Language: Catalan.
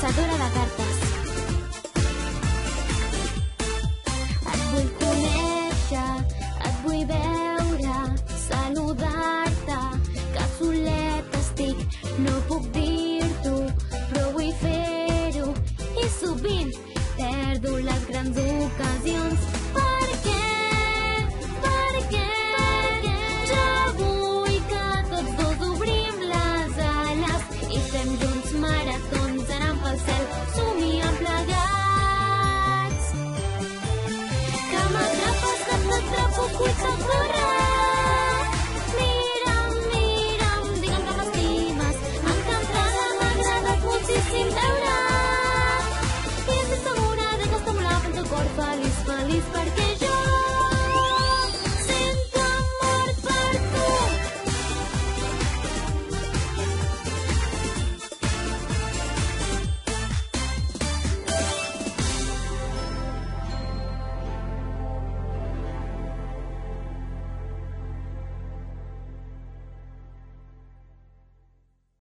llançadora de cartes. Et vull conèixer, et vull veure, saludar-te, que solet estic, no puc dir-t'ho, però vull fer-ho, i sovint perdo les grans ocasions. Per què? Jo vull que tots dos obrim les ales i fem junts maratons anant pel cel, somiant plegats. Que m'atrapes, que t'atrapo, vull que corres. Mira'm, digue'm que m'estimes, encantada, m'agrada moltíssim veure. I estic segura de que està molt a el teu cor feliç, perquè